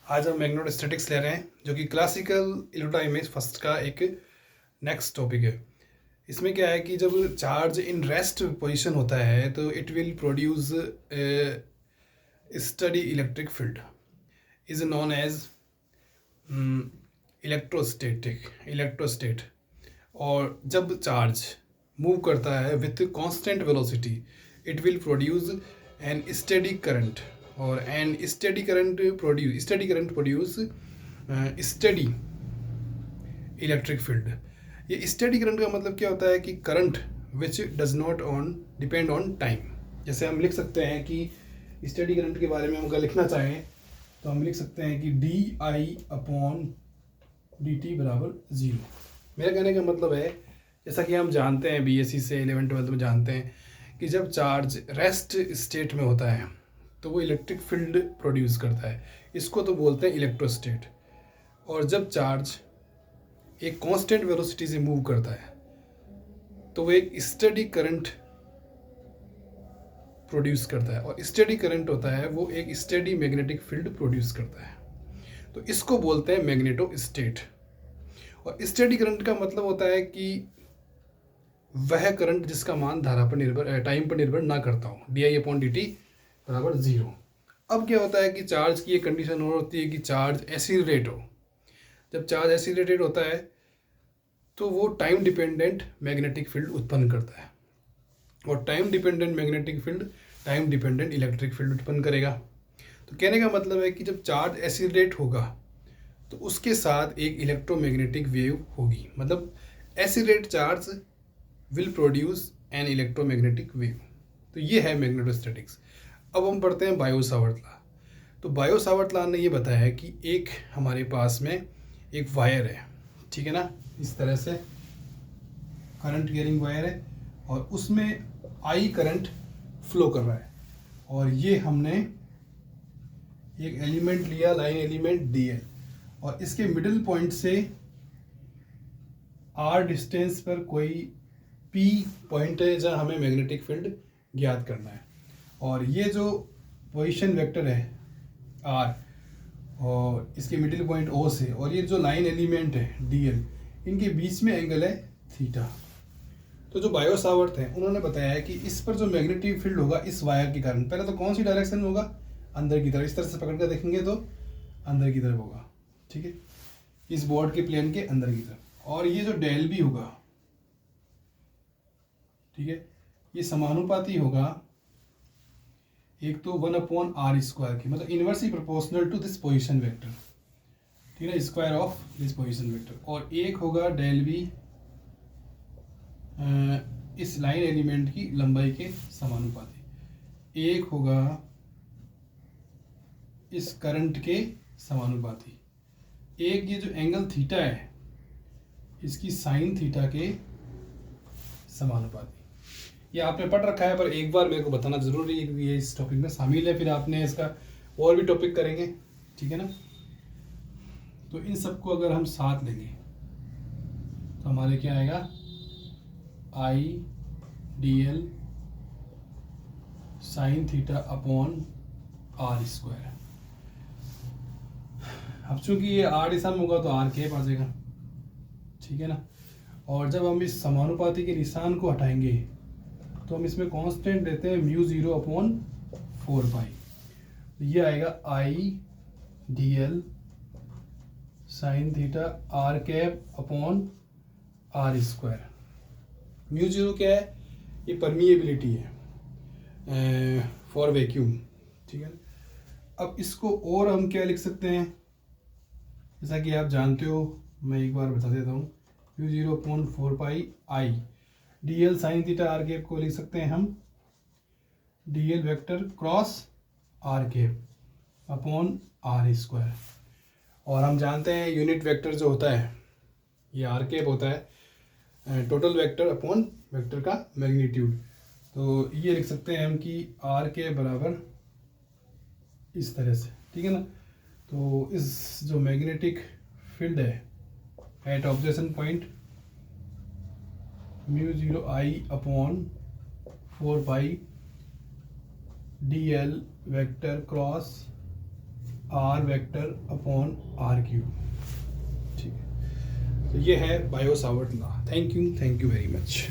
आज हम मैग्नेटोस्टैटिक्स ले रहे हैं जो कि क्लासिकल इलेक्ट्रोडायनेमिक्स फर्स्ट का एक नेक्स्ट टॉपिक है। इसमें क्या है कि जब चार्ज इन रेस्ट पोजीशन होता है तो it will produce steady electric field is known as electrostatic. और जब चार्ज मूव करता है with constant velocity it will produce an steady current और an steady current produce steady electric field. ये steady current का मतलब क्या होता है कि current which does not on depend on time. जैसे हम लिख सकते हैं कि स्टेडी करंट के बारे में हम अगर लिखना चाहें तो हम लिख सकते हैं कि D I upon D T बराबर ज़ीरो। मेरा कहने का मतलब है, जैसा कि हम जानते हैं बीएससी से 11th-12th में जानते हैं कि जब चार्ज रेस्ट स्टेट में होता है तो वो इलेक्ट्रिक फील्ड प्रोड्यूस करता है, इसको तो बोलते हैं इलेक्ट्रोस्टेट। और जब चार्ज एक कांस्टेंट वेलोसिटी से मूव करता है तो वो एक स्टेडी करंट प्रोड्यूस करता है, और स्टेडी करंट होता है वो एक स्टेडी मैग्नेटिक फील्ड प्रोड्यूस करता है, तो इसको बोलते हैं मैग्नेटोस्टेट। और स्टेडी करंट का मतलब होता है कि वह करंट जिसका मान धारा पर निर्भर टाइम पर निर्भर ना करता हो, D I upon D T बराबर ज़ीरो। अब क्या होता है कि चार्ज की एक कंडीशन और होती है कि चार्ज एसिलरेट हो। जब चार्ज एसिलरेटेड होता है तो वो टाइम डिपेंडेंट मैग्नेटिक फील्ड उत्पन्न करता है, और time dependent magnetic field time dependent electric field उत्पन्न करेगा। तो कहने का मतलब है कि जब चार्ज एसिलरेट होगा तो उसके साथ एक इलेक्ट्रोमैग्नेटिक वेव होगी, मतलब accelerate charge will produce an electromagnetic wave. तो ये है मैग्नेटोस्टैटिक्स। अब हम पढ़ते हैं बायो सावर्ट लॉ। तो बायो सावर्ट लॉ ने ये बताया है कि एक हमारे पास में एक वायर है, ठीक है ना, इस तरह से करंट कैरिंग वायर है और उसमें आई करंट फ्लो कर रहा है, और ये हमने एक एलिमेंट लिया, लाइन एलिमेंट डी एल, और इसके मिडिल पॉइंट से आर डिस्टेंस पर कोई पी पॉइंट है जहाँ हमें मैग्नेटिक फील्ड ज्ञात करना है। और ये जो पोजीशन वेक्टर है आर और इसके मिडिल पॉइंट ओ से, और ये जो लाइन एलिमेंट है डी एल, इनके बीच में एंगल है थीटा। तो जो बायो सावर्ट हैं उन्होंने बताया है कि इस पर जो मैग्नेटिक फील्ड होगा इस वायर के कारण, पहले तो कौन सी डायरेक्शन में होगा, अंदर की तरफ। इस तरह से पकड़ कर देखेंगे तो अंदर की तरफ होगा, ठीक है, इस बोर्ड के प्लेन के अंदर की तरफ। और ये जो डेल भी होगा, ठीक है, ये समानुपाती होगा एक तो 1/r² की, मतलब inversely proportional to this position vector, ठीक है, square of this position vector. और एक होगा डेल बी इस लाइन एलिमेंट की लंबाई के समानुपाती, एक होगा इस करंट के समानुपाती, एक ये जो एंगल थीटा है इसकी साइन थीटा के समानुपाती। ये आपने पढ़ रखा है पर एक बार मेरे को बताना जरूरी है क्योंकि ये इस टॉपिक में शामिल है, फिर आपने इसका और भी टॉपिक करेंगे, ठीक है ना। तो इन सबको अगर हम साथ लेंगे तो हमारे क्या आएगा, आई d l sine theta upon r²। अब चूंकि ये r दिशा में होगा तो r कैप आ जाएगा, ठीक है ना। और जब हम इस समानुपाती के निशान को हटाएंगे तो हम इसमें कांस्टेंट देते हैं μ0/4π। ये आएगा आई d l sine theta r cap upon r²। μ0 क्या है, ये परमिएबिलिटी है फॉर वैक्यूम, ठीक है। अब इसको और हम क्या लिख सकते हैं, जैसा कि आप जानते हो, मैं एक बार बता देता हूँ, μ0/4π I d l sine theta r cap को लिख सकते हैं हम d l vector cross r cap upon r²। और हम जानते हैं यूनिट वेक्टर जो होता है ये आर कैप होता है, टोटल वेक्टर अपॉन वेक्टर का मैग्नीट्यूड। तो ये लिख सकते हैं हम कि आर के बराबर इस तरह से, ठीक है ना। तो इस जो मैग्नेटिक फील्ड है at observation point μ0I/4π D L vector cross R vector upon R cube. ठीक है, तो ये है Biot Savart law. Thank you very much.